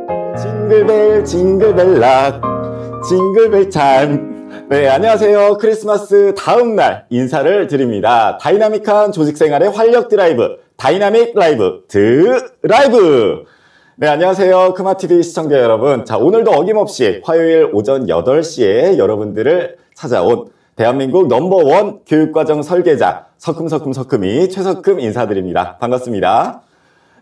징글벨 징글벨락 징글벨 찬. 네, 안녕하세요. 크리스마스 다음 날 인사를 드립니다. 다이나믹한 조직생활의 활력 드라이브, 다이나믹 라이브 드라이브. 네, 안녕하세요. 크마TV 시청자 여러분. 자, 오늘도 어김없이 화요일 오전 8시에 여러분들을 찾아온 대한민국 넘버원 교육과정 설계자 석금석금석금이 최석금 인사드립니다. 반갑습니다.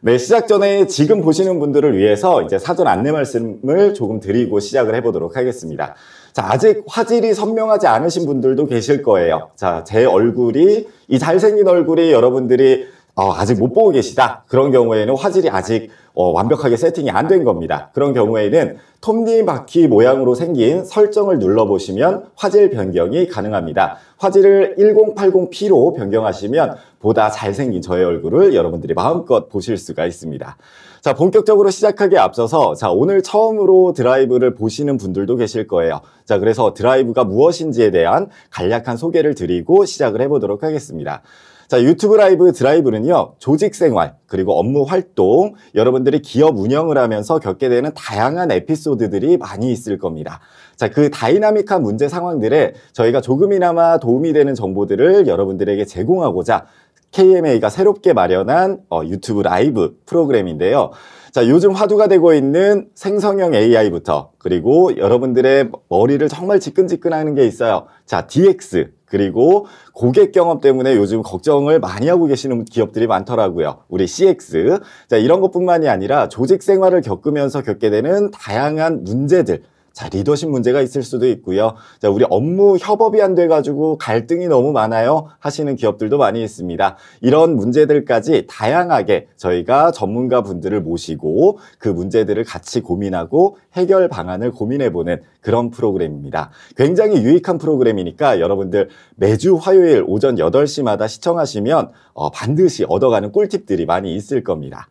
네, 시작 전에 지금 보시는 분들을 위해서 이제 사전 안내 말씀을 조금 드리고 시작을 해보도록 하겠습니다. 자, 아직 화질이 선명하지 않으신 분들도 계실 거예요. 자, 제 얼굴이, 이 잘생긴 얼굴이 여러분들이 아직 못 보고 계시다. 그런 경우에는 화질이 아직 완벽하게 세팅이 안 된 겁니다. 그런 경우에는 톱니바퀴 모양으로 생긴 설정을 눌러보시면 화질 변경이 가능합니다. 화질을 1080p로 변경하시면 보다 잘생긴 저의 얼굴을 여러분들이 마음껏 보실 수가 있습니다. 자, 본격적으로 시작하기에 앞서서 자, 오늘 처음으로 드라이브를 보시는 분들도 계실 거예요. 자, 그래서 드라이브가 무엇인지에 대한 간략한 소개를 드리고 시작을 해보도록 하겠습니다. 자, 유튜브 라이브 드라이브는요, 조직생활, 그리고 업무 활동, 여러분들이 기업 운영을 하면서 겪게 되는 다양한 에피소드들이 많이 있을 겁니다. 자, 그 다이나믹한 문제 상황들에 저희가 조금이나마 도움이 되는 정보들을 여러분들에게 제공하고자 KMA가 새롭게 마련한 유튜브 라이브 프로그램인데요. 자, 요즘 화두가 되고 있는 생성형 AI부터, 그리고 여러분들의 머리를 정말 지끈지끈하는 게 있어요. 자, DX. 그리고 고객 경험 때문에 요즘 걱정을 많이 하고 계시는 기업들이 많더라고요. 우리 CX. 자, 이런 것뿐만이 아니라 조직 생활을 겪으면서 겪게 되는 다양한 문제들. 자, 리더십 문제가 있을 수도 있고요. 자, 우리 업무 협업이 안 돼가지고 갈등이 너무 많아요 하시는 기업들도 많이 있습니다. 이런 문제들까지 다양하게 저희가 전문가 분들을 모시고 그 문제들을 같이 고민하고 해결 방안을 고민해보는 그런 프로그램입니다. 굉장히 유익한 프로그램이니까 여러분들 매주 화요일 오전 8시마다 시청하시면 반드시 얻어가는 꿀팁들이 많이 있을 겁니다.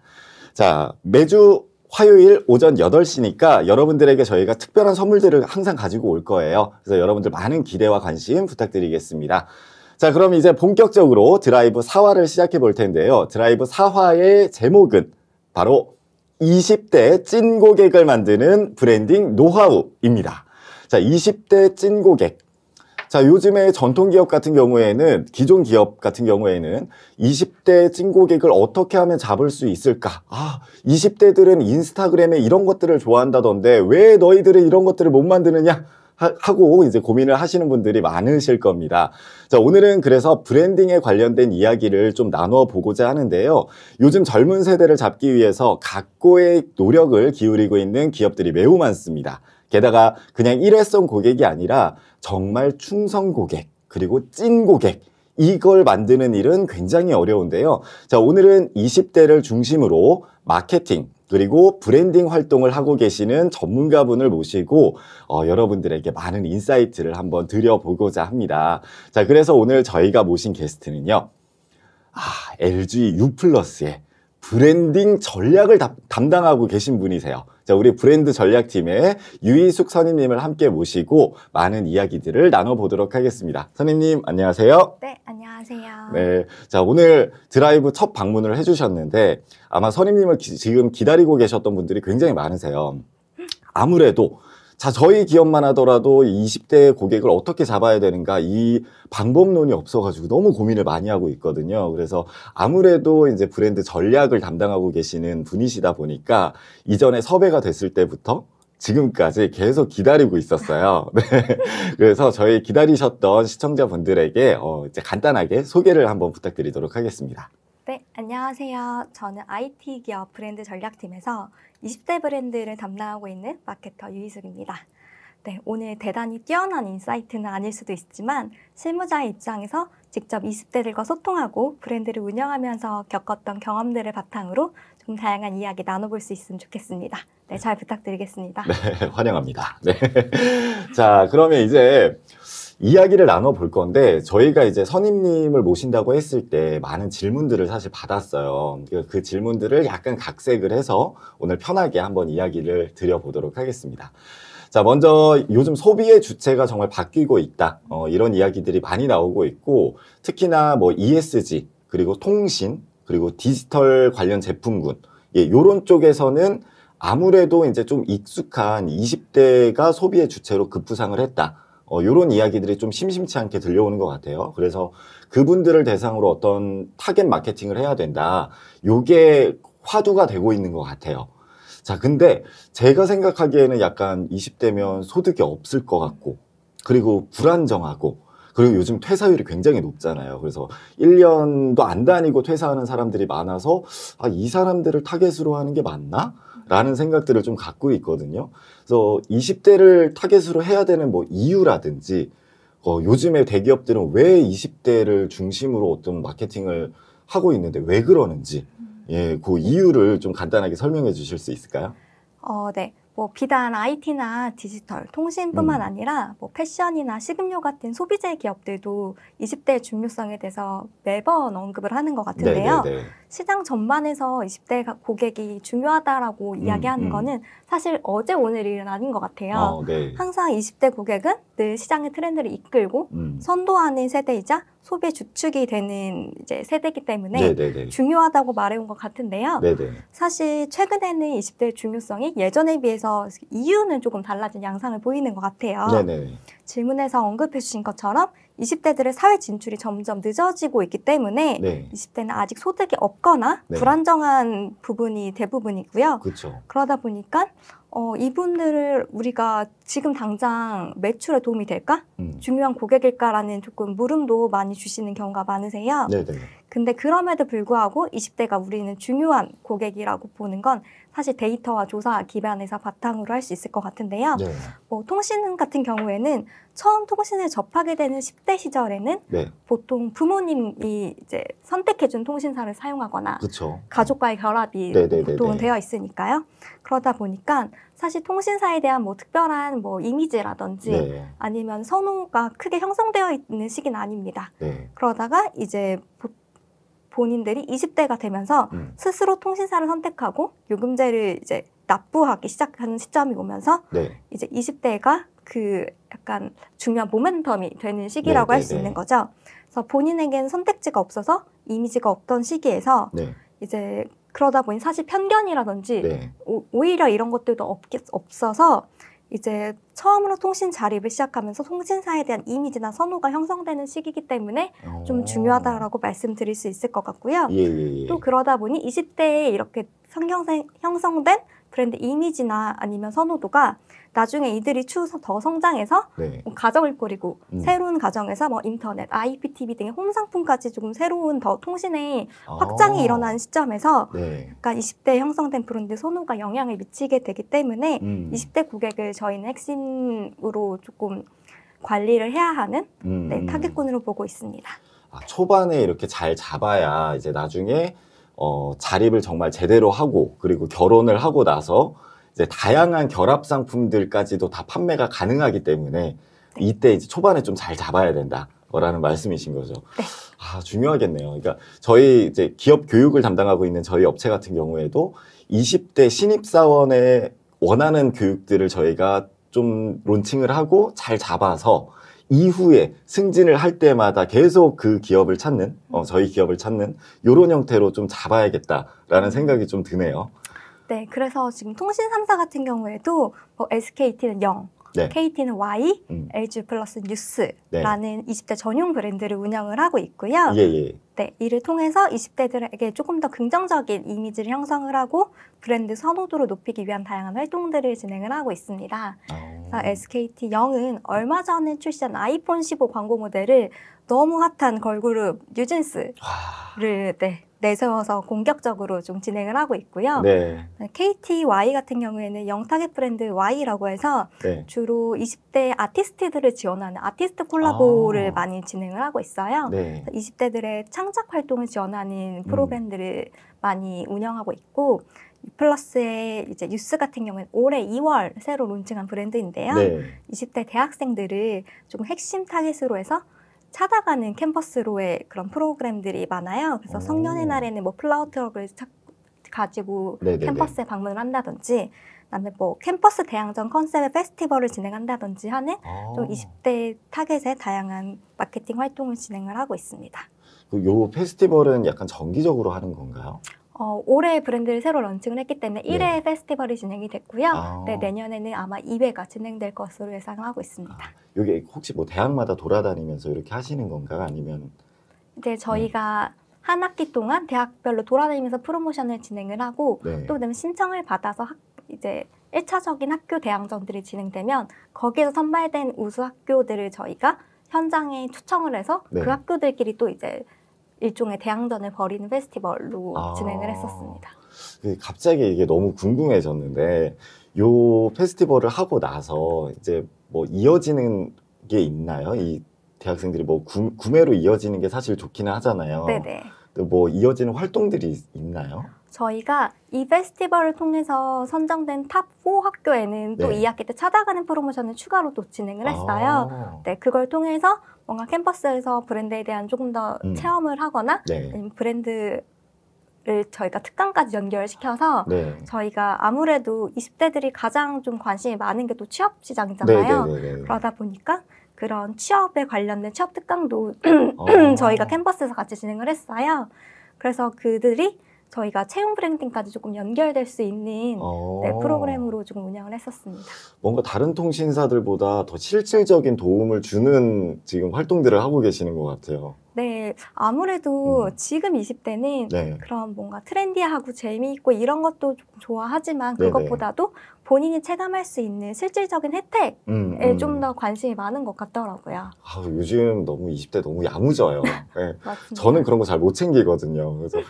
자, 매주 화요일 오전 8시니까 여러분들에게 저희가 특별한 선물들을 항상 가지고 올 거예요. 그래서 여러분들 많은 기대와 관심 부탁드리겠습니다. 자, 그럼 이제 본격적으로 드라이브 4화를 시작해 볼 텐데요. 드라이브 4화의 제목은 바로 20대 찐 고객을 만드는 브랜딩 노하우입니다. 자, 20대 찐 고객. 자, 요즘에 전통기업 같은 경우에는, 기존 기업 같은 경우에는 20대 찐 고객을 어떻게 하면 잡을 수 있을까? 20대들은 인스타그램에 이런 것들을 좋아한다던데 왜 너희들은 이런 것들을 못 만드느냐? 하고 이제 고민을 하시는 분들이 많으실 겁니다. 자, 오늘은 그래서 브랜딩에 관련된 이야기를 좀 나눠 보고자 하는데요. 요즘 젊은 세대를 잡기 위해서 각고의 노력을 기울이고 있는 기업들이 매우 많습니다. 게다가 그냥 일회성 고객이 아니라 정말 충성 고객, 그리고 찐 고객, 이걸 만드는 일은 굉장히 어려운데요. 자, 오늘은 20대를 중심으로 마케팅, 그리고 브랜딩 활동을 하고 계시는 전문가분을 모시고 여러분들에게 많은 인사이트를 한번 드려보고자 합니다. 자, 그래서 오늘 저희가 모신 게스트는요. LG U+의 브랜딩 전략을 담당하고 계신 분이세요. 자, 우리 브랜드 전략팀의 유희숙 선임님을 함께 모시고 많은 이야기들을 나눠보도록 하겠습니다. 선임님, 안녕하세요. 네, 안녕하세요. 네, 자, 오늘 드라이브 첫 방문을 해주셨는데 아마 선임님을 지금 기다리고 계셨던 분들이 굉장히 많으세요. 아무래도 자, 저희 기업만 하더라도 20대 고객을 어떻게 잡아야 되는가 이 방법론이 없어가지고 너무 고민을 많이 하고 있거든요. 그래서 아무래도 이제 브랜드 전략을 담당하고 계시는 분이시다 보니까 이전에 섭외가 됐을 때부터 지금까지 계속 기다리고 있었어요. 네. 그래서 저희 기다리셨던 시청자분들에게 이제 간단하게 소개를 한번 부탁드리도록 하겠습니다. 네, 안녕하세요. 저는 IT 기업 브랜드 전략팀에서 20대 브랜드를 담당하고 있는 마케터 유희숙입니다. 네, 오늘 대단히 뛰어난 인사이트는 아닐 수도 있지만 실무자의 입장에서 직접 20대들과 소통하고 브랜드를 운영하면서 겪었던 경험들을 바탕으로 좀 다양한 이야기 나눠볼 수 있으면 좋겠습니다. 네, 잘 부탁드리겠습니다. 네, 환영합니다. 네. 자, 그러면 이제 이야기를 나눠볼 건데 저희가 이제 선임님을 모신다고 했을 때 많은 질문들을 사실 받았어요. 그 질문들을 약간 각색을 해서 오늘 편하게 한번 이야기를 드려보도록 하겠습니다. 자, 먼저 요즘 소비의 주체가 정말 바뀌고 있다. 이런 이야기들이 많이 나오고 있고 특히나 뭐 ESG 그리고 통신 그리고 디지털 관련 제품군 요런 쪽에서는 아무래도 이제 좀 익숙한 20대가 소비의 주체로 급부상을 했다. 이런 이야기들이 좀 심심치 않게 들려오는 것 같아요. 그래서 그분들을 대상으로 어떤 타겟 마케팅을 해야 된다. 요게 화두가 되고 있는 것 같아요. 자, 근데 제가 생각하기에는 약간 20대면 소득이 없을 것 같고, 그리고 불안정하고, 그리고 요즘 퇴사율이 굉장히 높잖아요. 그래서 1년도 안 다니고 퇴사하는 사람들이 많아서 이 사람들을 타겟으로 하는 게 맞나? 라는 생각들을 좀 갖고 있거든요. 그래서 20대를 타겟으로 해야 되는 뭐 이유라든지 요즘에 대기업들은 왜 20대를 중심으로 어떤 마케팅을 하고 있는데 왜 그러는지 예, 그 이유를 좀 간단하게 설명해 주실 수 있을까요? 네. 뭐 비단 IT나 디지털, 통신뿐만 아니라 뭐 패션이나 식음료 같은 소비재 기업들도 20대의 중요성에 대해서 매번 언급을 하는 것 같은데요. 네네네. 시장 전반에서 20대 고객이 중요하다라고 이야기하는 거는 사실 어제 오늘 일은 아닌 것 같아요. 네. 항상 20대 고객은 늘 시장의 트렌드를 이끌고 선도하는 세대이자 소비의 주축이 되는 이제 세대이기 때문에 네네네. 중요하다고 말해온 것 같은데요. 네네. 사실 최근에는 20대의 중요성이 예전에 비해서 이유는 조금 달라진 양상을 보이는 것 같아요. 네네. 질문에서 언급해 주신 것처럼 20대들의 사회 진출이 점점 늦어지고 있기 때문에 네. 20대는 아직 소득이 없거나 네. 불안정한 부분이 대부분이고요. 그렇죠. 그러다 보니까 이분들을 우리가 지금 당장 매출에 도움이 될까? 중요한 고객일까라는 조금 물음도 많이 주시는 경우가 많으세요. 네네. 근데 그럼에도 불구하고 20대가 우리는 중요한 고객이라고 보는 건 사실 데이터와 조사 기반에서 바탕으로 할 수 있을 것 같은데요. 네. 뭐 통신 같은 경우에는 처음 통신을 접하게 되는 10대 시절에는 네. 보통 부모님이 이제 선택해준 통신사를 사용하거나 그렇죠. 가족과의 결합이 네네네네. 보통은 되어 있으니까요. 그러다 보니까 사실 통신사에 대한 뭐 특별한 뭐 이미지라든지 네. 아니면 선호가 크게 형성되어 있는 시기는 아닙니다. 네. 그러다가 이제 본인들이 20대가 되면서 스스로 통신사를 선택하고 요금제를 이제 납부하기 시작하는 시점이 오면서 네. 이제 20대가 그 약간 중요한 모멘텀이 되는 시기라고 할 수 있는 거죠. 그래서 본인에게는 선택지가 없어서 이미지가 없던 시기에서 네. 이제 그러다 보니 사실 편견이라든지 네. 오히려 이런 것들도 없어서 이제 처음으로 통신 자립을 시작하면서 통신사에 대한 이미지나 선호가 형성되는 시기이기 때문에 좀 중요하다라고 말씀드릴 수 있을 것 같고요. 예. 또 그러다 보니 20대에 이렇게 형성된 브랜드 이미지나 아니면 선호도가 나중에 이들이 추후 더 성장해서 네. 뭐 가정을 꾸리고 새로운 가정에서 뭐 인터넷, IPTV 등의 홈 상품까지 조금 새로운 더 통신의 확장이 일어나는 시점에서 네. 약간 20대에 형성된 브랜드 선호가 영향을 미치게 되기 때문에 20대 고객을 저희는 핵심으로 조금 관리를 해야 하는 타겟군으로 보고 있습니다. 초반에 이렇게 잘 잡아야 이제 나중에 자립을 정말 제대로 하고 그리고 결혼을 하고 나서 이제 다양한 결합 상품들까지도 다 판매가 가능하기 때문에 이때 이제 초반에 좀 잘 잡아야 된다라는 말씀이신 거죠. 네. 중요하겠네요. 그러니까 저희 이제 기업 교육을 담당하고 있는 저희 업체 같은 경우에도 20대 신입사원의 원하는 교육들을 저희가 좀 론칭을 하고 잘 잡아서 이후에 승진을 할 때마다 계속 그 기업을 찾는, 저희 기업을 찾는 이런 형태로 좀 잡아야겠다라는 생각이 좀 드네요. 네, 그래서 지금 통신 3사 같은 경우에도 뭐 SKT는 0, 네. KT는 Y, LG 플러스 뉴스라는 20대 전용 브랜드를 운영을 하고 있고요. 예. 네, 이를 통해서 20대들에게 조금 더 긍정적인 이미지를 형성을 하고 브랜드 선호도를 높이기 위한 다양한 활동들을 진행을 하고 있습니다. 그래서 SKT 0은 얼마 전에 출시한 아이폰 15 광고 모델을 너무 핫한 걸그룹 뉴진스를 내세워서 공격적으로 좀 진행을 하고 있고요. 네. KTY 같은 경우에는 영타겟 브랜드 Y라고 해서 주로 20대 아티스트들을 지원하는 아티스트 콜라보를 많이 진행을 하고 있어요. 네. 20대들의 창작 활동을 지원하는 프로그램들을 많이 운영하고 있고 플러스의 이제 뉴스 같은 경우는 올해 2월 새로 론칭한 브랜드인데요. 20대 대학생들을 조금 핵심 타겟으로 해서 찾아가는 캠퍼스로의 그런 프로그램들이 많아요. 그래서 성년의 날에는 뭐 플라워 트럭을 가지고 캠퍼스에 방문을 한다든지, 그다음에 뭐 캠퍼스 대항전 컨셉의 페스티벌을 진행한다든지 하는 좀 20대 타겟의 다양한 마케팅 활동을 진행을 하고 있습니다. 요 페스티벌은 약간 정기적으로 하는 건가요? 올해 브랜드를 새로 런칭을 했기 때문에 1회 페스티벌이 진행이 됐고요. 네, 내년에는 아마 2회가 진행될 것으로 예상하고 있습니다. 이게 혹시 뭐 대학마다 돌아다니면서 이렇게 하시는 건가요? 아니면 이제 저희가 한 학기 동안 대학별로 돌아다니면서 프로모션을 진행을 하고 또 그다음에 신청을 받아서 이제 1차적인 학교 대항전들이 진행되면 거기에서 선발된 우수 학교들을 저희가 현장에 초청을 해서 그 학교들끼리 또 이제 일종의 대항전을 벌이는 페스티벌로 진행을 했었습니다. 갑자기 이게 너무 궁금해졌는데 요 페스티벌을 하고 나서 이제 뭐 이어지는 게 있나요? 이 대학생들이 뭐 구매로 이어지는 게 사실 좋기는 하잖아요. 네네. 뭐 이어지는 활동들이 있나요? 저희가 이 페스티벌을 통해서 선정된 탑 4 학교에는 또 2학기 때 찾아가는 프로모션을 추가로 또 진행을 했어요. 네, 그걸 통해서 뭔가 캠퍼스에서 브랜드에 대한 조금 더 체험을 하거나 아니면 브랜드를 저희가 특강까지 연결시켜서 저희가 아무래도 20대들이 가장 좀 관심이 많은 게 또 취업 시장이잖아요. 그러다 보니까 그런 취업에 관련된 취업 특강도 저희가 캠퍼스에서 같이 진행을 했어요. 그래서 그들이 저희가 채용 브랜딩까지 조금 연결될 수 있는 프로그램으로 조금 운영을 했었습니다. 뭔가 다른 통신사들보다 더 실질적인 도움을 주는 지금 활동들을 하고 계시는 것 같아요. 네, 아무래도 지금 20대는 그런 뭔가 트렌디하고 재미있고 이런 것도 조금 좋아하지만 그것보다도 본인이 체감할 수 있는 실질적인 혜택에 좀 더 관심이 많은 것 같더라고요. 요즘 너무 20대 너무 야무져요. 저는 그런 거 잘 못 챙기거든요. 그래서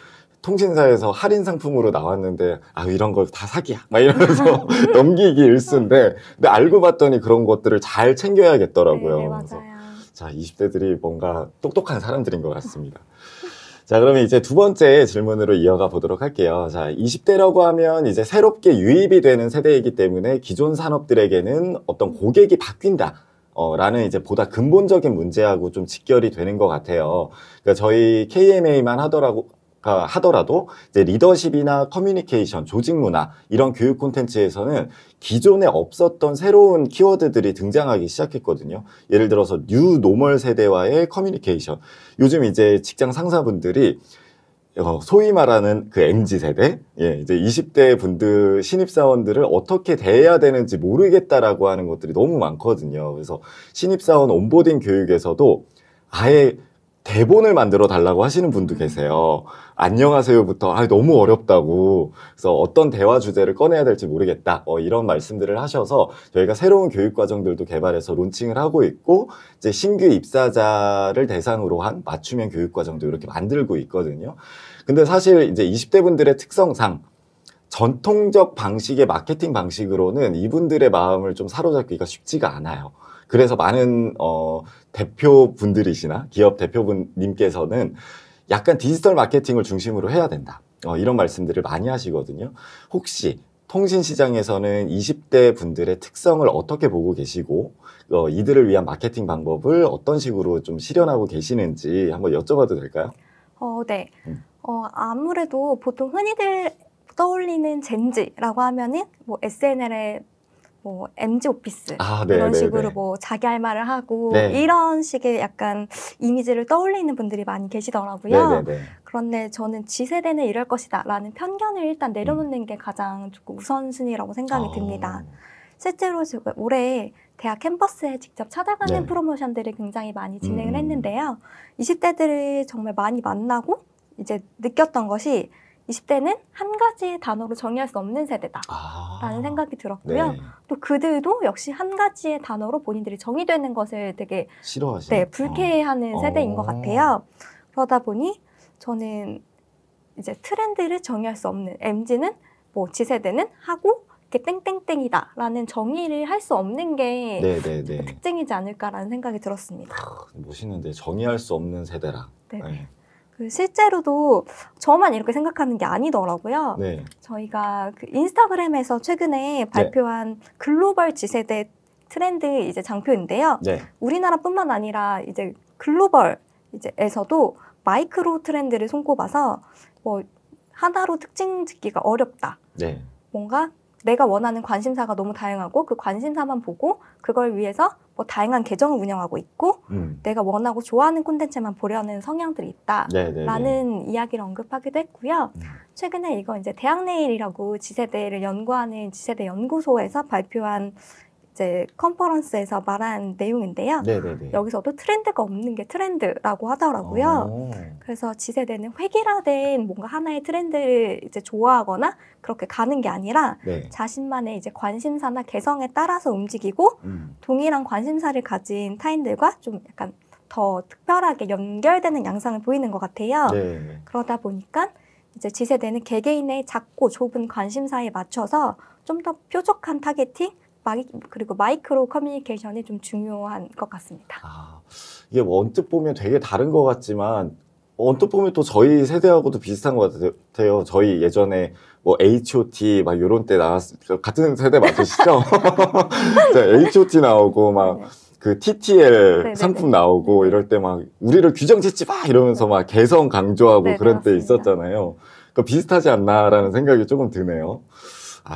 통신사에서 할인 상품으로 나왔는데 이런 걸 다 사기야 막 이러면서 넘기기 일쑤인데 근데 알고 봤더니 그런 것들을 잘 챙겨야겠더라고요. 네, 맞아요. 자, 20대들이 뭔가 똑똑한 사람들인 것 같습니다. 자, 그러면 이제 두 번째 질문으로 이어가 보도록 할게요. 자, 20대라고 하면 이제 새롭게 유입이 되는 세대이기 때문에 기존 산업들에게는 어떤 고객이 바뀐다. 라는 이제 보다 근본적인 문제하고 좀 직결이 되는 것 같아요. 그러니까 저희 KMA만 하더라도 이제 리더십이나 커뮤니케이션, 조직 문화 이런 교육 콘텐츠에서는 기존에 없었던 새로운 키워드들이 등장하기 시작했거든요. 예를 들어서 뉴 노멀 세대와의 커뮤니케이션. 요즘 이제 직장 상사분들이 소위 말하는 그 MZ 세대, 이제 20대 분들 신입사원들을 어떻게 대해야 되는지 모르겠다라고 하는 것들이 너무 많거든요. 그래서 신입사원 온보딩 교육에서도 아예 대본을 만들어 달라고 하시는 분도 계세요. 안녕하세요부터 너무 어렵다고, 그래서 어떤 대화 주제를 꺼내야 될지 모르겠다, 이런 말씀들을 하셔서 저희가 새로운 교육 과정들도 개발해서 론칭을 하고 있고, 이제 신규 입사자를 대상으로 한 맞춤형 교육 과정도 이렇게 만들고 있거든요. 근데 사실 이제 20대 분들의 특성상 전통적 방식의 마케팅 방식으로는 이분들의 마음을 좀 사로잡기가 쉽지가 않아요. 그래서 많은 대표분들이시나 기업 대표분님께서는 약간 디지털 마케팅을 중심으로 해야 된다, 이런 말씀들을 많이 하시거든요. 혹시 통신시장에서는 20대 분들의 특성을 어떻게 보고 계시고 이들을 위한 마케팅 방법을 어떤 식으로 좀 실현하고 계시는지 한번 여쭤봐도 될까요? 네. 아무래도 보통 흔히들 떠올리는 젠지라고 하면은 뭐 SNL의 뭐 MG 오피스 이런 식으로 뭐 자기 할 말을 하고 이런 식의 약간 이미지를 떠올리는 분들이 많이 계시더라고요. 그런데 저는 G세대는 이럴 것이다 라는 편견을 일단 내려놓는 게 가장 조금 우선순위라고 생각이 듭니다. 실제로 지금 올해 대학 캠퍼스에 직접 찾아가는 프로모션들을 굉장히 많이 진행을 했는데요. 20대들을 정말 많이 만나고 이제 느꼈던 것이 20대는 한 가지 단어로 정의할 수 없는 세대다라는 생각이 들었고요. 또 그들도 역시 한 가지의 단어로 본인들이 정의되는 것을 되게 싫어하시는, 불쾌해하는 세대인 것 같아요. 그러다 보니 저는 이제 트렌드를 정의할 수 없는 MZ는 뭐 G세대는 하고 이렇게 땡땡땡이다라는 정의를 할 수 없는 게 특징이지 않을까라는 생각이 들었습니다. 멋있는데 정의할 수 없는 세대라. 실제로도 저만 이렇게 생각하는 게 아니더라고요. 저희가 그 인스타그램에서 최근에 발표한 글로벌 G세대 트렌드 이제 장표인데요. 우리나라뿐만 아니라 이제 글로벌 에서도 마이크로 트렌드를 손꼽아서 뭐 하나로 특징 짓기가 어렵다. 뭔가 내가 원하는 관심사가 너무 다양하고 그 관심사만 보고 그걸 위해서 뭐 다양한 계정을 운영하고 있고 내가 원하고 좋아하는 콘텐츠만 보려는 성향들이 있다라는 이야기를 언급하기도 했고요. 최근에 이거 이제 대학내일이라고 지세대를 연구하는 지세대 연구소에서 발표한 이제 컨퍼런스에서 말한 내용인데요. 네네네. 여기서도 트렌드가 없는 게 트렌드라고 하더라고요. 그래서 지세대는 획일화된 뭔가 하나의 트렌드를 이제 좋아하거나 그렇게 가는 게 아니라 네. 자신만의 이제 관심사나 개성에 따라서 움직이고 동일한 관심사를 가진 타인들과 좀 약간 더 특별하게 연결되는 양상을 보이는 것 같아요. 네. 그러다 보니까 이제 지세대는 개개인의 작고 좁은 관심사에 맞춰서 좀 더 뾰족한 타겟팅 그리고 마이크로 커뮤니케이션이 좀 중요한 것 같습니다. 이게 뭐 언뜻 보면 되게 다른 것 같지만 언뜻 보면 또 저희 세대하고도 비슷한 것 같아요. 저희 예전에 뭐 H.O.T 막 이런 때 나왔을 때 같은 세대 맞으시죠? H.O.T 나오고 막 그 TTL 네네네. 상품 나오고 네네. 이럴 때 막 우리를 규정 짓지 마 이러면서 막 개성 강조하고 네, 그런 때 맞습니다. 있었잖아요. 그 비슷하지 않나라는 생각이 조금 드네요.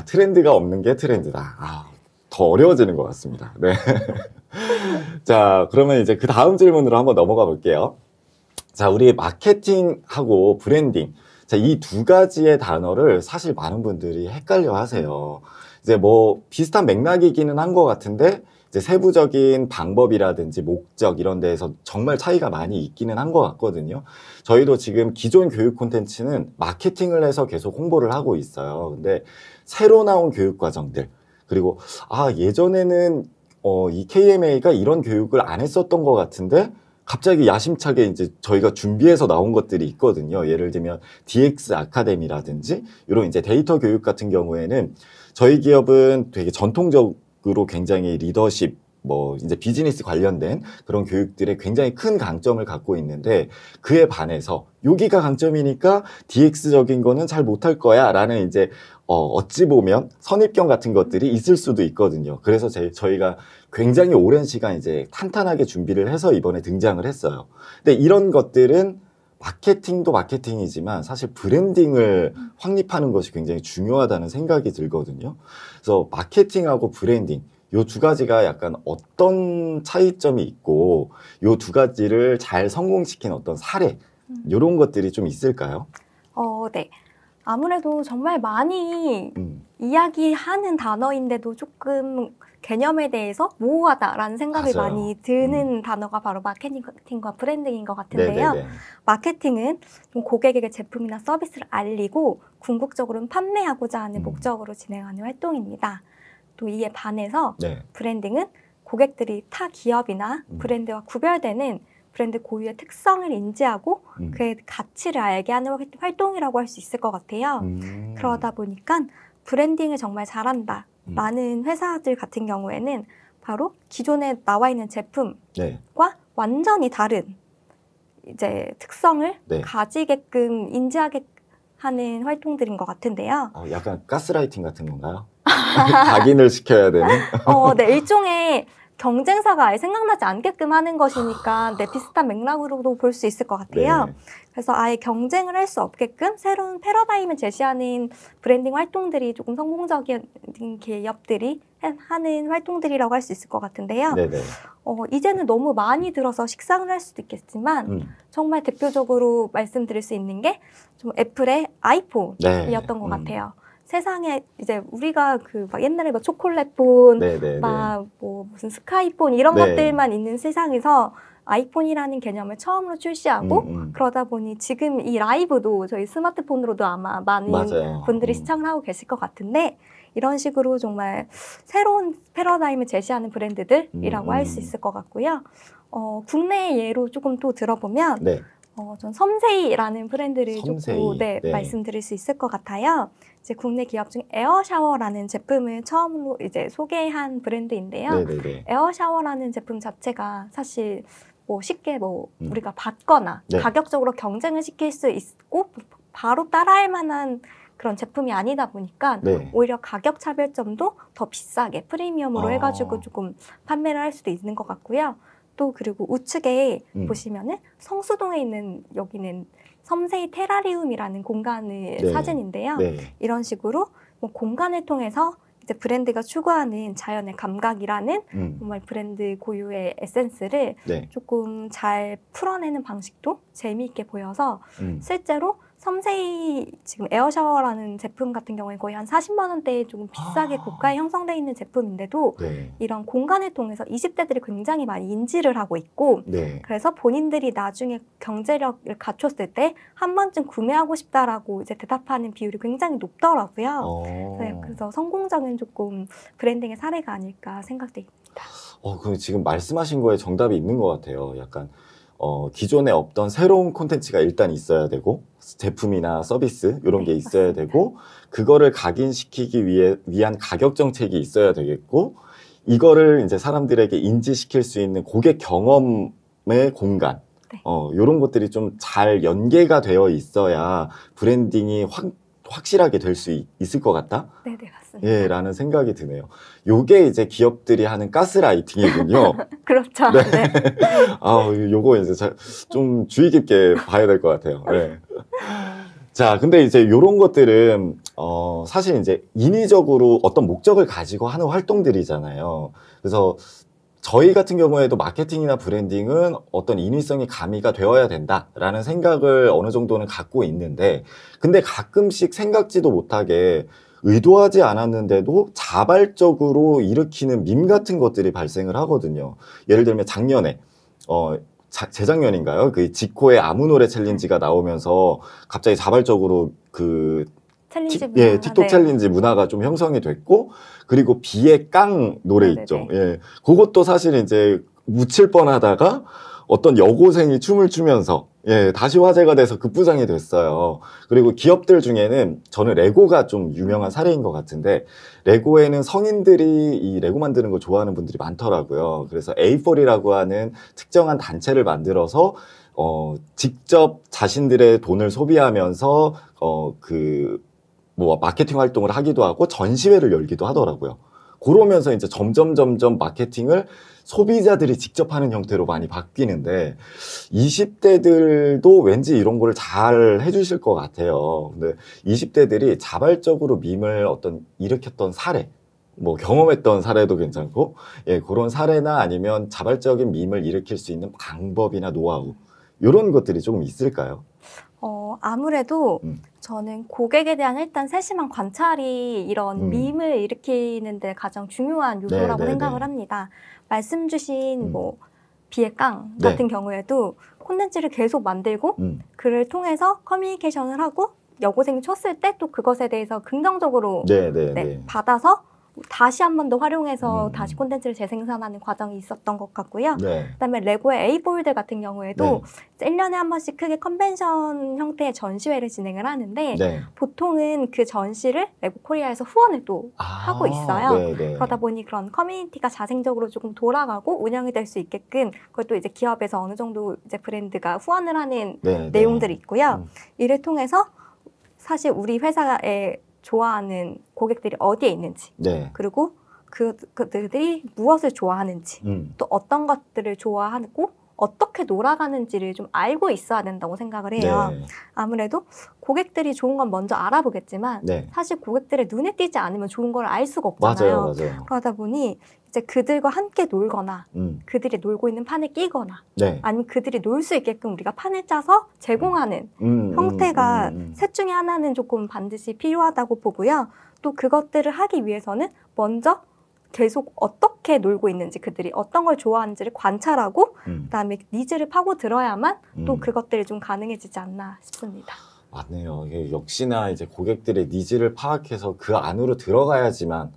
트렌드가 없는 게 트렌드다. 더 어려워지는 것 같습니다. 네. 자, 그러면 이제 그 다음 질문으로 한번 넘어가 볼게요. 자, 우리 마케팅하고 브랜딩. 자, 이 두 가지의 단어를 사실 많은 분들이 헷갈려 하세요. 이제 뭐 비슷한 맥락이기는 한 것 같은데, 이제 세부적인 방법이라든지 목적 이런 데에서 정말 차이가 많이 있기는 한 것 같거든요. 저희도 지금 기존 교육 콘텐츠는 마케팅을 해서 계속 홍보를 하고 있어요. 근데 새로 나온 교육 과정들, 그리고 예전에는 이 KMA가 이런 교육을 안 했었던 것 같은데 갑자기 야심차게 이제 저희가 준비해서 나온 것들이 있거든요. 예를 들면 DX 아카데미라든지 이런 이제 데이터 교육 같은 경우에는 저희 기업은 되게 전통적으로 굉장히 리더십 뭐 이제 비즈니스 관련된 그런 교육들에 굉장히 큰 강점을 갖고 있는데 그에 반해서 여기가 강점이니까 DX적인 거는 잘 못할 거야 라는 이제 어찌 보면 선입견 같은 것들이 있을 수도 있거든요. 그래서 저희가 굉장히 오랜 시간 이제 탄탄하게 준비를 해서 이번에 등장을 했어요. 근데 이런 것들은 마케팅도 마케팅이지만 사실 브랜딩을 확립하는 것이 굉장히 중요하다는 생각이 들거든요. 그래서 마케팅하고 브랜딩 요 두 가지가 약간 어떤 차이점이 있고 요 두 가지를 잘 성공시킨 어떤 사례 이런 것들이 좀 있을까요? 네. 아무래도 정말 많이 이야기하는 단어인데도 조금 개념에 대해서 모호하다라는 생각이 맞아요. 많이 드는 단어가 바로 마케팅과 브랜딩인 것 같은데요. 네네네. 마케팅은 좀 고객에게 제품이나 서비스를 알리고 궁극적으로는 판매하고자 하는 목적으로 진행하는 활동입니다. 또 이에 반해서 네. 브랜딩은 고객들이 타 기업이나 브랜드와 구별되는 브랜드 고유의 특성을 인지하고 그의 가치를 알게 하는 활동이라고 할 수 있을 것 같아요. 그러다 보니까 브랜딩을 정말 잘한다 라는 회사들 같은 경우에는 바로 기존에 나와 있는 제품과 네. 완전히 다른 이제 특성을 네. 가지게끔 인지하게 하는 활동들인 것 같은데요. 약간 가스라이팅 같은 건가요? 각인을 시켜야 되는? 네, 일종의 경쟁사가 아예 생각나지 않게끔 하는 것이니까 비슷한 맥락으로도 볼 수 있을 것 같아요. 네. 그래서 아예 경쟁을 할 수 없게끔 새로운 패러다임을 제시하는 브랜딩 활동들이 조금 성공적인 기업들이 하는 활동들이라고 할 수 있을 것 같은데요. 네네. 이제는 너무 많이 들어서 식상을 할 수도 있겠지만 정말 대표적으로 말씀드릴 수 있는 게 좀 애플의 아이폰이었던 것 같아요. 세상에 이제 우리가 막 옛날에 막 초콜릿폰, 막 뭐 무슨 스카이폰 이런 것들만 있는 세상에서 아이폰이라는 개념을 처음으로 출시하고 그러다 보니 지금 이 라이브도 저희 스마트폰으로도 아마 많은 분들이 시청을 하고 계실 것 같은데 이런 식으로 정말 새로운 패러다임을 제시하는 브랜드들이라고 할 수 있을 것 같고요. 국내 예로 조금 또 들어보면 전 섬세이라는 브랜드를 조금 말씀드릴 수 있을 것 같아요. 이제 국내 기업 중 에어샤워라는 제품을 처음으로 이제 소개한 브랜드인데요. 에어샤워라는 제품 자체가 사실 뭐 쉽게 우리가 받거나 가격적으로 경쟁을 시킬 수 있고 바로 따라할 만한 그런 제품이 아니다 보니까 오히려 가격 차별점도 더 비싸게 프리미엄으로 해가지고 조금 판매를 할 수도 있는 것 같고요. 또 그리고 우측에 보시면은 성수동에 있는 여기는 섬세이 테라리움이라는 공간의 사진인데요. 이런 식으로 뭐 공간을 통해서 이제 브랜드가 추구하는 자연의 감각이라는 정말 브랜드 고유의 에센스를 네. 조금 잘 풀어내는 방식도 재미있게 보여서 실제로 섬세히 지금 에어샤워라는 제품 같은 경우에 거의 한 40만 원대에 조금 비싸게 고가에 형성되어 있는 제품인데도 네. 이런 공간을 통해서 20대들이 굉장히 많이 인지를 하고 있고 네. 그래서 본인들이 나중에 경제력을 갖췄을 때 한 번쯤 구매하고 싶다라고 이제 대답하는 비율이 굉장히 높더라고요. 네, 그래서 성공적인 조금 브랜딩의 사례가 아닐까 생각됩니다. 그 지금 말씀하신 거에 정답이 있는 것 같아요. 약간 기존에 없던 새로운 콘텐츠가 일단 있어야 되고 제품이나 서비스 이런 게 있어야 맞습니다. 되고 그거를 각인시키기 위한 가격 정책이 있어야 되겠고 이거를 이제 사람들에게 인지시킬 수 있는 고객 경험의 공간 네. 이런 것들이 좀 잘 연계가 되어 있어야 브랜딩이 확실하게 될 수 있을 것 같다? 네네, 맞습니다. 예, 라는 생각이 드네요. 요게 이제 기업들이 하는 가스라이팅이군요. 그렇죠. 네. 네. 요거 이제 좀 주의 깊게 봐야 될 것 같아요. 네. 자, 근데 이제 요런 것들은, 사실 이제 인위적으로 어떤 목적을 가지고 하는 활동들이잖아요. 그래서 저희 같은 경우에도 마케팅이나 브랜딩은 어떤 인위성이 가미가 되어야 된다라는 생각을 어느 정도는 갖고 있는데, 근데 가끔씩 생각지도 못하게 의도하지 않았는데도 자발적으로 일으키는 밈 같은 것들이 발생을 하거든요. 예를 들면 작년에, 재작년인가요? 그 지코의 아무 노래 챌린지가 나오면서 갑자기 자발적으로 챌린지 문화. 틱톡 네. 챌린지 문화가 좀 형성이 됐고, 그리고 비의 깡 노래 네네네. 있죠. 예. 그것도 사실 이제 묻힐 뻔하다가 어떤 여고생이 춤을 추면서 다시 화제가 돼서 급부상이 됐어요. 그리고 기업들 중에는 저는 레고가 좀 유명한 사례인 것 같은데, 레고에는 성인들이 이 레고 만드는 걸 좋아하는 분들이 많더라고요. 그래서 A4이라고 하는 특정한 단체를 만들어서 직접 자신들의 돈을 소비하면서 마케팅 활동을 하기도 하고 전시회를 열기도 하더라고요. 그러면서 이제 점점 마케팅을 소비자들이 직접 하는 형태로 많이 바뀌는데 20대들도 왠지 이런 걸 잘 해주실 것 같아요. 근데 20대들이 자발적으로 밈을 일으켰던 사례, 경험했던 사례도 괜찮고, 그런 사례나 아니면 자발적인 밈을 일으킬 수 있는 방법이나 노하우, 이런 것들이 조금 있을까요? 아무래도 저는 고객에 대한 일단 세심한 관찰이 이런 밈을 일으키는데 가장 중요한 요소라고 생각을 합니다. 말씀 주신 비의 깡 같은 경우에도 콘텐츠를 계속 만들고 그를 통해서 커뮤니케이션을 하고 여고생이 쳤을 때 또 그것에 대해서 긍정적으로 받아서 다시 한 번 더 활용해서 다시 콘텐츠를 재생산하는 과정이 있었던 것 같고요. 그다음에 레고의 A4들 같은 경우에도 1년에 한 번씩 크게 컨벤션 형태의 전시회를 진행을 하는데 보통은 그 전시를 레고 코리아에서 후원을 또 하고 있어요. 그러다 보니 그런 커뮤니티가 자생적으로 조금 돌아가고 운영이 될 수 있게끔 그것도 이제 기업에서 어느 정도 이제 브랜드가 후원을 하는 내용들이 있고요. 이를 통해서 사실 우리 회사에 좋아하는 고객들이 어디에 있는지 그리고 그들이 무엇을 좋아하는지 또 어떤 것들을 좋아하고 어떻게 놀아가는지를 좀 알고 있어야 된다고 생각을 해요. 아무래도 고객들이 좋은 건 먼저 알아보겠지만 사실 고객들의 눈에 띄지 않으면 좋은 걸 알 수가 없잖아요. 맞아요. 그러다 보니 이제 그들과 함께 놀거나 그들이 놀고 있는 판에 끼거나 아니면 그들이 놀 수 있게끔 우리가 판을 짜서 제공하는 형태가 셋 중에 하나는 조금 반드시 필요하다고 보고요. 또 그것들을 하기 위해서는 먼저 계속 어떻게 놀고 있는지 그들이 어떤 걸 좋아하는지를 관찰하고 그다음에 니즈를 파고 들어야만 또 그것들이 좀 가능해지지 않나 싶습니다. 맞네요. 이게 역시나 이제 고객들의 니즈를 파악해서 그 안으로 들어가야지만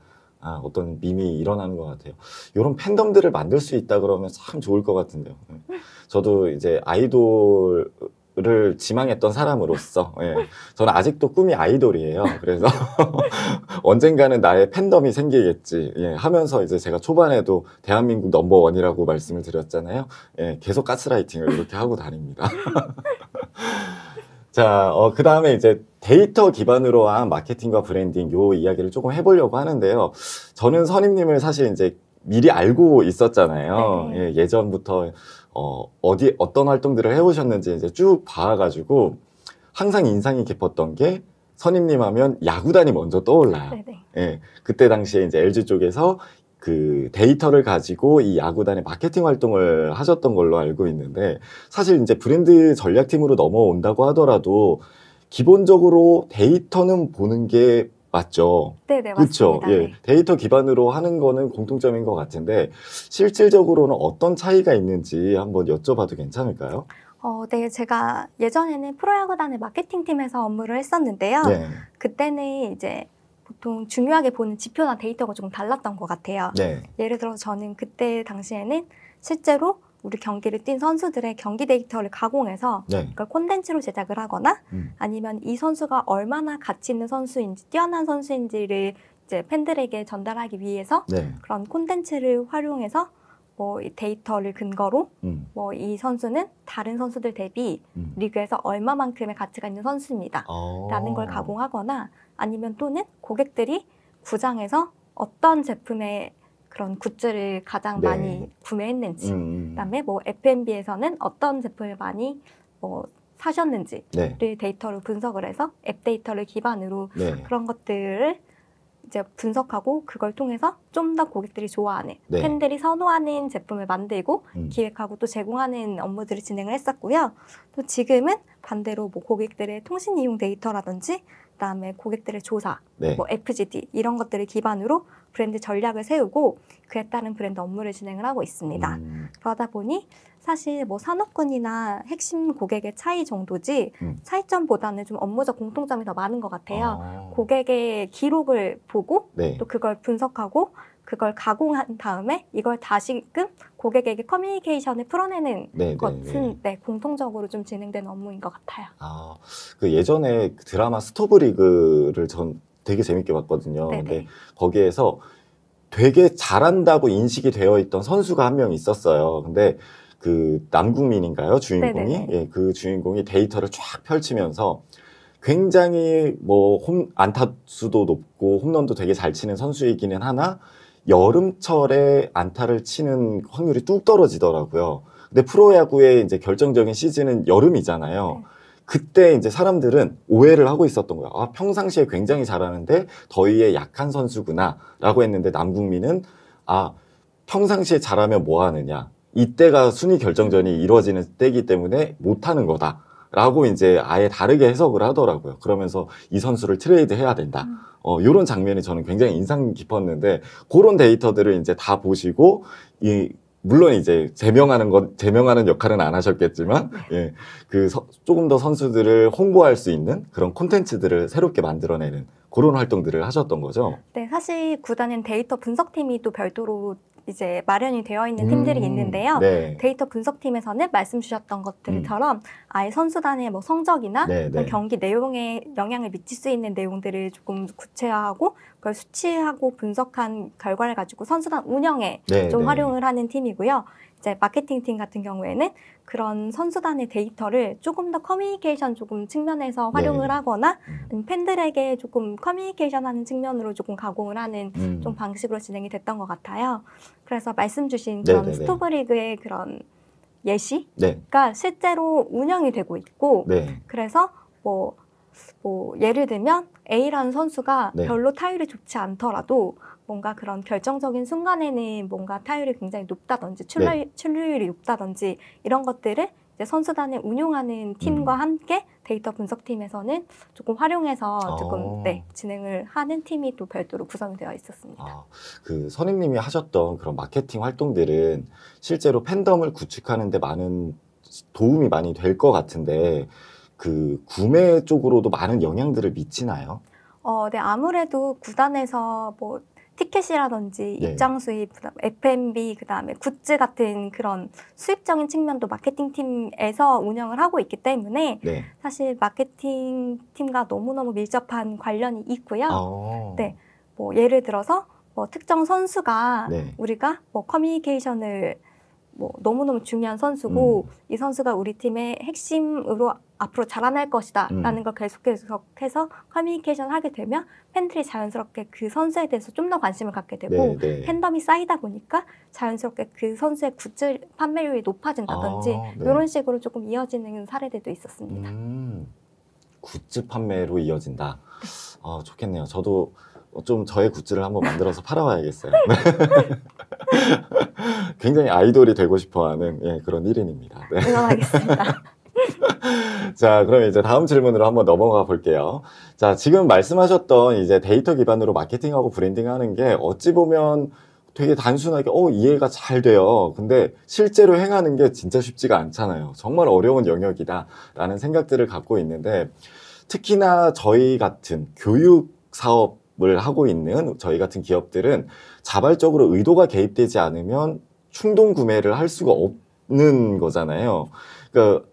어떤 밈이 일어나는 것 같아요. 이런 팬덤들을 만들 수 있다 그러면 참 좋을 것 같은데요. 저도 이제 아이돌을 지망했던 사람으로서 저는 아직도 꿈이 아이돌이에요. 그래서 언젠가는 나의 팬덤이 생기겠지 하면서 이제 제가 초반에도 대한민국 넘버원이라고 말씀을 드렸잖아요. 계속 가스라이팅을 이렇게 하고 다닙니다. 자, 그 다음에 이제 데이터 기반으로 한 마케팅과 브랜딩 요 이야기를 조금 해보려고 하는데요. 저는 선임님을 사실 이제 미리 알고 있었잖아요. 예전부터 어떤 활동들을 해오셨는지 이제 쭉 봐가지고 항상 인상이 깊었던 게 선임님 하면 야구단이 먼저 떠올라요. 네네. 예, 그때 당시에 이제 LG 쪽에서 그 데이터를 가지고 이 야구단의 마케팅 활동을 하셨던 걸로 알고 있는데, 사실 이제 브랜드 전략팀으로 넘어온다고 하더라도 기본적으로 데이터는 보는 게 맞죠. 네네, 그렇죠. 맞습니다. 예, 네. 데이터 기반으로 하는 거는 공통점인 것 같은데, 실질적으로는 어떤 차이가 있는지 한번 여쭤봐도 괜찮을까요? 네, 제가 예전에는 프로야구단의 마케팅팀에서 업무를 했었는데요. 네. 그때는 이제 보통 중요하게 보는 지표나 데이터가 조금 달랐던 것 같아요. 네. 예를 들어서 저는 그때 당시에는 실제로 우리 경기를 뛴 선수들의 경기 데이터를 가공해서 네. 그걸 콘텐츠로 제작을 하거나 아니면 이 선수가 얼마나 가치 있는 선수인지, 뛰어난 선수인지를 이제 팬들에게 전달하기 위해서 네. 그런 콘텐츠를 활용해서 뭐 이 데이터를 근거로 뭐 이 선수는 다른 선수들 대비 리그에서 얼마만큼의 가치가 있는 선수입니다. 라는 걸 가공하거나, 아니면 또는 고객들이 구장에서 어떤 제품의 그런 굿즈를 가장 네. 많이 구매했는지, 그다음에 뭐 F&B에서는 어떤 제품을 많이 뭐 사셨는지를 네. 데이터로 분석을 해서 앱 데이터를 기반으로 네. 그런 것들을 이제 분석하고, 그걸 통해서 좀 더 고객들이 좋아하는, 네. 팬들이 선호하는 제품을 만들고 기획하고 또 제공하는 업무들을 진행을 했었고요. 또 지금은 반대로 뭐 고객들의 통신 이용 데이터라든지, 그다음에 고객들의 조사, 네. 뭐 FGD 이런 것들을 기반으로 브랜드 전략을 세우고 그에 따른 브랜드 업무를 진행을 하고 있습니다. 그러다 보니 사실 뭐 산업군이나 핵심 고객의 차이 정도지 차이점보다는 좀 업무적 공통점이 더 많은 것 같아요. 고객의 기록을 보고 네. 또 그걸 분석하고 그걸 가공한 다음에 이걸 다시금 고객에게 커뮤니케이션을 풀어내는 네, 것은 네, 공통적으로 좀 진행되는 업무인 것 같아요. 그 예전에 그 드라마 스토브 리그를 전 되게 재밌게 봤거든요. 네네. 근데 거기에서 되게 잘한다고 인식이 되어 있던 선수가 한 명 있었어요. 근데 그 남궁민인가요? 주인공이? 네네네. 예, 그 주인공이 데이터를 쫙 펼치면서 굉장히 뭐 안타수도 높고 홈런도 되게 잘 치는 선수이기는 하나, 여름철에 안타를 치는 확률이 뚝 떨어지더라고요. 근데 프로야구의 이제 결정적인 시즌은 여름이잖아요. 네. 그때 이제 사람들은 오해를 하고 있었던 거예요. 평상시에 굉장히 잘하는데 더위에 약한 선수구나 라고 했는데, 남궁민은 평상시에 잘하면 뭐 하느냐, 이때가 순위 결정전이 이루어지는 때이기 때문에 못하는 거다 라고 이제 아예 다르게 해석을 하더라고요. 그러면서 이 선수를 트레이드 해야 된다. 이런 장면이 저는 굉장히 인상 깊었는데, 그런 데이터들을 이제 다 보시고, 물론 이제 제명하는 역할은 안 하셨겠지만, 예, 조금 더 선수들을 홍보할 수 있는 그런 콘텐츠들을 새롭게 만들어내는 그런 활동들을 하셨던 거죠. 네, 사실 구단은 데이터 분석팀이 또 별도로 이제 마련이 되어 있는 팀들이 있는데요. 네. 데이터 분석팀에서는 말씀 주셨던 것들처럼 아예 선수단의 뭐 성적이나 네, 네. 경기 내용에 영향을 미칠 수 있는 내용들을 조금 구체화하고 그걸 수치하고 분석한 결과를 가지고 선수단 운영에 네, 좀 네. 활용을 하는 팀이고요. 이제 마케팅팀 같은 경우에는 그런 선수단의 데이터를 조금 더 커뮤니케이션 조금 측면에서 활용을 네. 하거나 팬들에게 조금 커뮤니케이션하는 측면으로 조금 가공을 하는 좀 방식으로 진행이 됐던 것 같아요. 그래서 말씀 주신 그런 네네네. 스토브리그의 그런 예시가 네. 실제로 운영이 되고 있고, 네. 그래서 뭐 예를 들면 A라는 선수가 네. 별로 타율이 좋지 않더라도 뭔가 그런 결정적인 순간에는 뭔가 타율이 굉장히 높다든지 출루율이 높다든지 이런 것들을 이제 선수단을 운용하는 팀과 함께 데이터 분석팀에서는 조금 활용해서 조금 진행을 하는 팀이 또 별도로 구성이 되어 있었습니다. 그 선임님이 하셨던 그런 마케팅 활동들은 실제로 팬덤을 구축하는 데 많은 도움이 많이 될 것 같은데, 그 구매 쪽으로도 많은 영향들을 미치나요? 네, 아무래도 구단에서 뭐 티켓이라든지 네. 입장 수입, 그다음에 F&B, 그다음에 굿즈 같은 그런 수익적인 측면도 마케팅팀에서 운영을 하고 있기 때문에 네. 사실 마케팅팀과 너무너무 밀접한 관련이 있고요. 네, 뭐 예를 들어서 뭐 특정 선수가 네. 우리가 뭐 커뮤니케이션을 뭐 너무너무 중요한 선수고 이 선수가 우리 팀의 핵심으로 앞으로 자라날 것이다 라는 걸 계속해서 커뮤니케이션을 하게 되면 팬들이 자연스럽게 그 선수에 대해서 좀 더 관심을 갖게 되고 팬덤이 쌓이다 보니까 자연스럽게 그 선수의 굿즈 판매율이 높아진다든지 이런 식으로 조금 이어지는 사례들도 있었습니다. 굿즈 판매로 이어진다. 좋겠네요. 저도 좀 저의 굿즈를 한번 만들어서 팔아봐야겠어요. 굉장히 아이돌이 되고 싶어하는 예, 그런 1인입니다. 네. 응원하겠습니다. 자, 그럼 이제 다음 질문으로 한번 넘어가 볼게요. 자, 지금 말씀하셨던 이제 데이터 기반으로 마케팅하고 브랜딩하는 게 어찌 보면 되게 단순하게 이해가 잘 돼요. 근데 실제로 행하는 게 진짜 쉽지가 않잖아요. 정말 어려운 영역이다라는 생각들을 갖고 있는데 특히나 저희 같은 교육 사업을 하고 있는 저희 같은 기업들은 자발적으로 의도가 개입되지 않으면 충동 구매를 할 수가 없는 거잖아요. 그러니까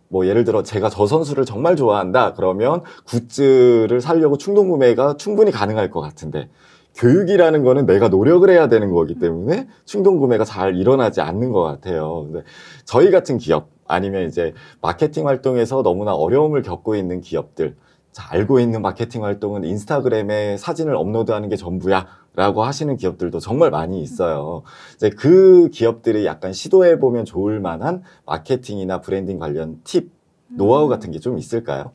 뭐 예를 들어 제가 저 선수를 정말 좋아한다 그러면 굿즈를 사려고 충동 구매가 충분히 가능할 것 같은데 교육이라는 거는 내가 노력을 해야 되는 거기 때문에 충동 구매가 잘 일어나지 않는 것 같아요. 근데 저희 같은 기업 아니면 이제 마케팅 활동에서 너무나 어려움을 겪고 있는 기업들, 자, 알고 있는 마케팅 활동은 인스타그램에 사진을 업로드하는 게 전부야 라고 하시는 기업들도 정말 많이 있어요. 이제 그 기업들이 약간 시도해보면 좋을 만한 마케팅이나 브랜딩 관련 팁, 노하우 같은 게 좀 있을까요?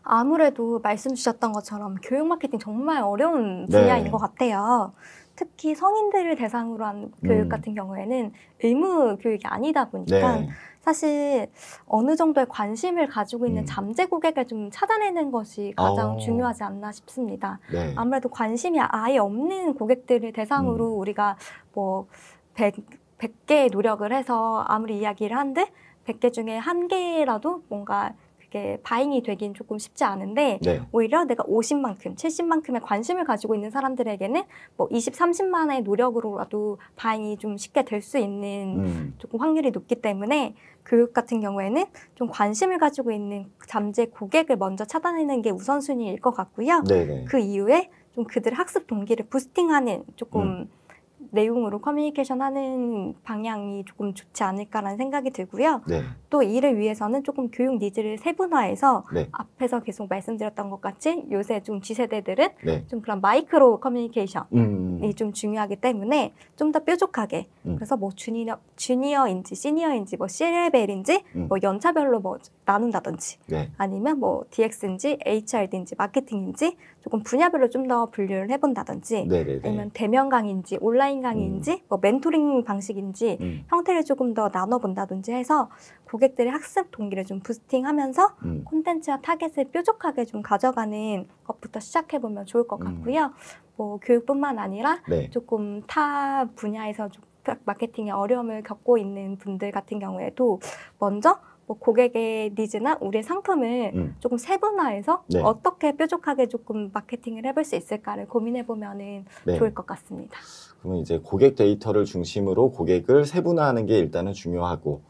아무래도 말씀 주셨던 것처럼 교육 마케팅 정말 어려운 분야인 것 같아요. 특히 성인들을 대상으로 한 교육 같은 경우에는 의무 교육이 아니다 보니까 사실 어느 정도의 관심을 가지고 있는 잠재 고객을 좀 찾아내는 것이 가장 중요하지 않나 싶습니다. 아무래도 관심이 아예 없는 고객들을 대상으로 우리가 뭐 100개의 노력을 해서 아무리 이야기를 한들 100개 중에 1개라도 뭔가 바잉이 되긴 조금 쉽지 않은데 오히려 내가 50만큼, 70만큼의 관심을 가지고 있는 사람들에게는 뭐 20, 30만의 노력으로라도 바잉이 좀 쉽게 될 수 있는 조금 확률이 높기 때문에 교육 같은 경우에는 좀 관심을 가지고 있는 잠재 고객을 먼저 찾아내는 게 우선순위일 것 같고요. 그 이후에 좀 그들의 학습 동기를 부스팅하는 조금 내용으로 커뮤니케이션 하는 방향이 조금 좋지 않을까라는 생각이 들고요. 또 이를 위해서는 조금 교육 니즈를 세분화해서 앞에서 계속 말씀드렸던 것 같이 요새 좀 G세대들은 좀 그런 마이크로 커뮤니케이션이 좀 중요하기 때문에 좀 더 뾰족하게 그래서 뭐 주니어인지 시니어인지 뭐 C레벨인지 뭐 연차별로 뭐 나눈다든지 아니면 뭐 DX인지 HRD인지 마케팅인지 조금 분야별로 좀 더 분류를 해본다든지 아니면 대면 강의인지 온라인 강의인지 뭐 멘토링 방식인지 형태를 조금 더 나눠본다든지 해서 고객들의 학습 동기를 좀 부스팅하면서 콘텐츠와 타겟을 뾰족하게 좀 가져가는 것부터 시작해보면 좋을 것 같고요. 뭐 교육뿐만 아니라 조금 타 분야에서 좀 마케팅에 어려움을 겪고 있는 분들 같은 경우에도 먼저 뭐 고객의 니즈나 우리의 상품을 조금 세분화해서 어떻게 뾰족하게 조금 마케팅을 해볼 수 있을까를 고민해보면 좋을 것 같습니다. 그러면 이제 고객 데이터를 중심으로 고객을 세분화하는 게 일단은 중요하고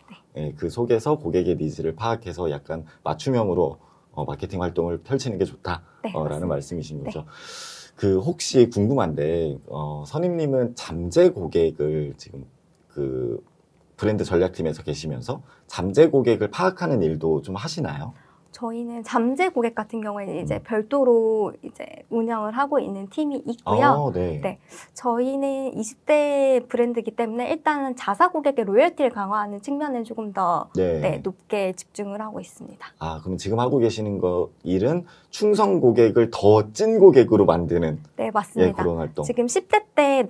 그 속에서 고객의 니즈를 파악해서 약간 맞춤형으로 마케팅 활동을 펼치는 게 좋다라는 말씀이신 거죠. 그 혹시 궁금한데 선임님은 잠재 고객을 지금 그 브랜드 전략팀에서 계시면서 잠재 고객을 파악하는 일도 좀 하시나요? 저희는 잠재 고객 같은 경우에는 이제 별도로 이제 운영을 하고 있는 팀이 있고요. 저희는 20대 브랜드이기 때문에 일단은 자사 고객의 로열티를 강화하는 측면을 조금 더 높게 집중을 하고 있습니다. 그럼 지금 하고 계시는 일은 충성 고객을 더 찐 고객으로 만드는 맞습니다. 그런 활동. 지금 10대 때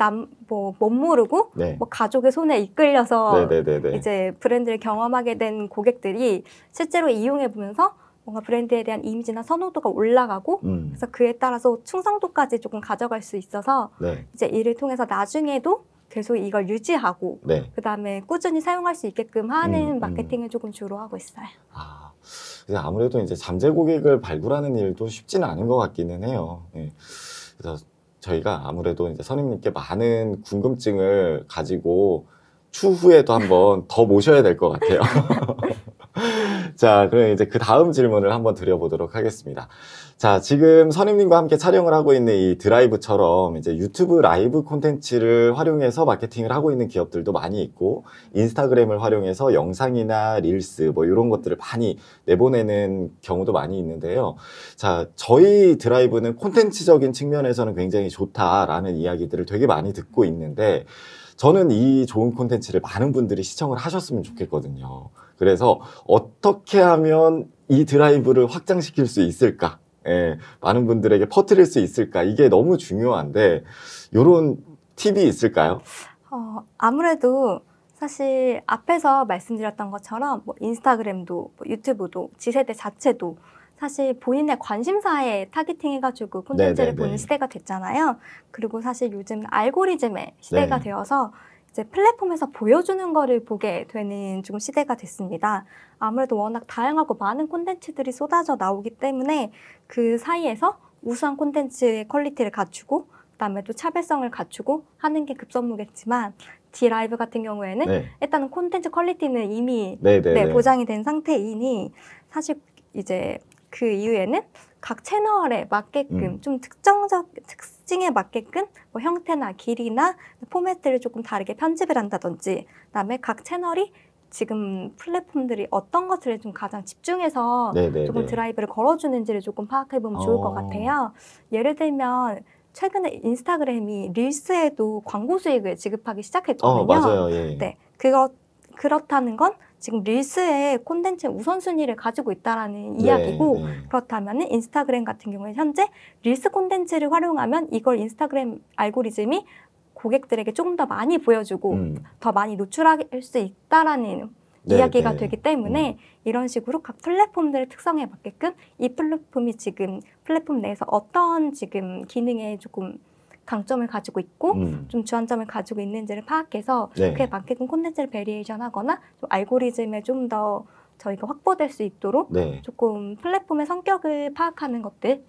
못 모르고 뭐 가족의 손에 이끌려서 이제 브랜드를 경험하게 된 고객들이 실제로 이용해 보면서 뭔가 브랜드에 대한 이미지나 선호도가 올라가고 그래서 그에 따라서 충성도까지 조금 가져갈 수 있어서 이제 이를 통해서 나중에도 계속 이걸 유지하고 그다음에 꾸준히 사용할 수 있게끔 하는 마케팅을 조금 주로 하고 있어요. 아무래도 이제 잠재 고객을 발굴하는 일도 쉽지는 않은 것 같기는 해요. 그래서 저희가 아무래도 이제 선임님께 많은 궁금증을 가지고 추후에도 한번 더 모셔야 될 것 같아요. 자, 그럼 이제 그 다음 질문을 한번 드려보도록 하겠습니다. 자, 지금 선임님과 함께 촬영을 하고 있는 이 드라이브처럼 이제 유튜브 라이브 콘텐츠를 활용해서 마케팅을 하고 있는 기업들도 많이 있고, 인스타그램을 활용해서 영상이나 릴스 뭐 이런 것들을 많이 내보내는 경우도 많이 있는데요. 자, 저희 드라이브는 콘텐츠적인 측면에서는 굉장히 좋다라는 이야기들을 되게 많이 듣고 있는데, 저는 이 좋은 콘텐츠를 많은 분들이 시청을 하셨으면 좋겠거든요. 그래서 어떻게 하면 이 드라이브를 확장시킬 수 있을까? 예, 많은 분들에게 퍼뜨릴 수 있을까? 이게 너무 중요한데 이런 팁이 있을까요? 아무래도 사실 앞에서 말씀드렸던 것처럼 뭐 인스타그램도 뭐 유튜브도 지세대 자체도 사실 본인의 관심사에 타겟팅해가지고 콘텐츠를 네네네. 보는 시대가 됐잖아요. 그리고 사실 요즘 알고리즘의 시대가 네. 되어서 이제 플랫폼에서 보여주는 거를 보게 되는 좀 시대가 됐습니다. 아무래도 워낙 다양하고 많은 콘텐츠들이 쏟아져 나오기 때문에 그 사이에서 우수한 콘텐츠의 퀄리티를 갖추고 그다음에 또 차별성을 갖추고 하는 게 급선무겠지만 D라이브 같은 경우에는 네. 일단은 콘텐츠 퀄리티는 이미 네네네. 보장이 된 상태이니 사실 이제 그 이후에는 각 채널에 맞게끔 좀 특정적 특징에 맞게끔 뭐 형태나 길이나 포맷들을 조금 다르게 편집을 한다든지 그다음에 각 채널이 지금 플랫폼들이 어떤 것들을 좀 가장 집중해서 네네네. 조금 드라이브를 걸어주는지를 조금 파악해보면 좋을 것 같아요. 예를 들면 최근에 인스타그램이 릴스에도 광고 수익을 지급하기 시작했거든요. 맞아요. 예. 네, 그렇다는 건 지금 릴스의 콘텐츠 우선순위를 가지고 있다라는 이야기고 네. 그렇다면 인스타그램 같은 경우에 현재 릴스 콘텐츠를 활용하면 이걸 인스타그램 알고리즘이 고객들에게 조금 더 많이 보여주고 더 많이 노출할 수 있다라는 이야기가 되기 때문에 이런 식으로 각 플랫폼들의 특성에 맞게끔 이 플랫폼이 지금 플랫폼 내에서 어떤 지금 기능에 조금 강점을 가지고 있고 좀 주안점을 가지고 있는지를 파악해서 그에 맞게끔 콘텐츠를 베리에이션 하거나 좀 알고리즘에 좀 더 저희가 확보될 수 있도록 조금 플랫폼의 성격을 파악하는 것들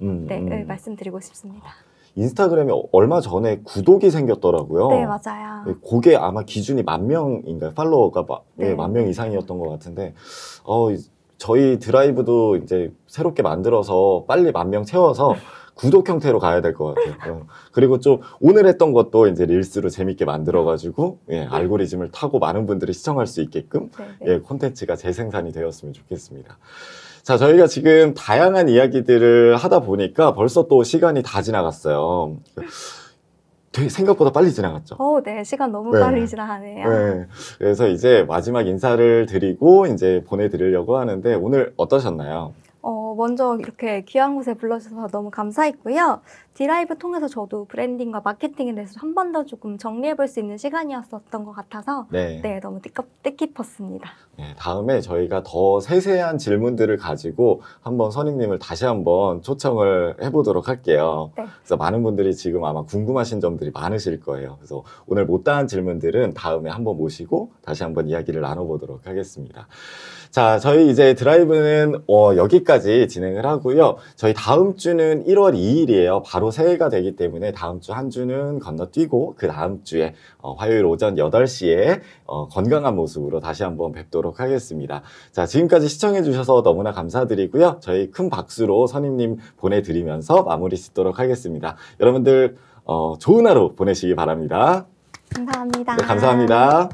말씀드리고 싶습니다. 인스타그램에 얼마 전에 구독이 생겼더라고요. 네, 맞아요. 그게 아마 기준이 10,000명인가요? 팔로워가 10,000명 이상이었던 것 같은데, 저희 드라이브도 이제 새롭게 만들어서 빨리 10,000명 채워서 구독 형태로 가야 될 것 같아요. 그리고 좀 오늘 했던 것도 이제 릴스로 재밌게 만들어가지고 알고리즘을 타고 많은 분들이 시청할 수 있게끔 콘텐츠가 재생산이 되었으면 좋겠습니다. 자, 저희가 지금 다양한 이야기들을 하다 보니까 벌써 또 시간이 다 지나갔어요. 되게 생각보다 빨리 지나갔죠? 네, 시간 너무 빨리 지나가네요. 네. 그래서 이제 마지막 인사를 드리고 이제 보내드리려고 하는데 오늘 어떠셨나요? 먼저 이렇게 귀한 곳에 불러주셔서 너무 감사했고요. D라이브 통해서 저도 브랜딩과 마케팅에 대해서 한 번 더 조금 정리해볼 수 있는 시간이었었던 것 같아서 너무 뜻깊었습니다. 다음에 저희가 더 세세한 질문들을 가지고 한번 선임님을 다시 한번 초청을 해보도록 할게요. 그래서 많은 분들이 지금 아마 궁금하신 점들이 많으실 거예요. 그래서 오늘 못다한 질문들은 다음에 한번 모시고 다시 한번 이야기를 나눠보도록 하겠습니다. 자, 저희 이제 드라이브는 여기까지 진행을 하고요. 저희 다음 주는 1월 2일이에요. 바로 새해가 되기 때문에 다음 주 한 주는 건너뛰고 그 다음 주에 화요일 오전 8시에 건강한 모습으로 다시 한번 뵙도록 하겠습니다. 자, 지금까지 시청해 주셔서 너무나 감사드리고요. 저희 큰 박수로 선임님 보내드리면서 마무리 짓도록 하겠습니다. 여러분들 좋은 하루 보내시기 바랍니다. 감사합니다. 네, 감사합니다.